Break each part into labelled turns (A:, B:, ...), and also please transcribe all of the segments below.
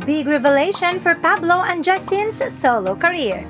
A: Big revelation for Pablo and Justin's solo career.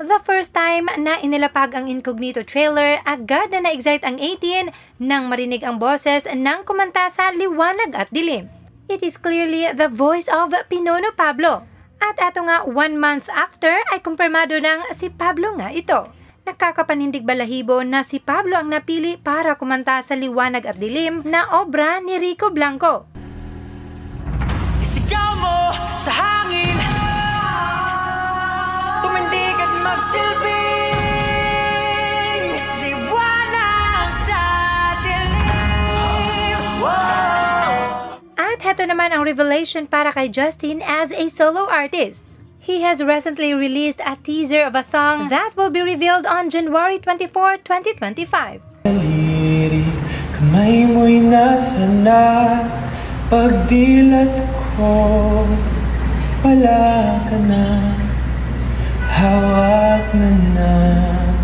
A: The first time na inilapag ang Incognito trailer, agad na na-excite ang 18 nang marinig ang boses ng kumanta sa Liwanag at Dilim. It is clearly the voice of Pinono Pablo. At eto nga, 1 month after ay kumpirmado ng si Pablo nga ito. Nakakapanindig balahibo na si Pablo ang napili para kumanta sa Liwanag at Dilim na obra ni Rico Blanco.
B: Isigaw mo sa hangin, tumindig at magsilbing liwanag sa dilim.
A: At heto naman ang revelation para kay Justin as a solo artist. He has recently released a teaser of a song that will be revealed on January 24, 2025.
C: Daliri, kamay mo'y nasa na, pagdilat ko, wala ka na, hawak na ng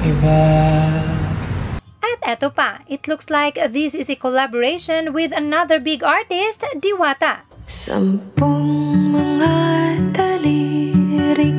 C: iba.
A: At eto pa, it looks like this is a collaboration with another big artist, Diwata.
D: Sampung mga daliri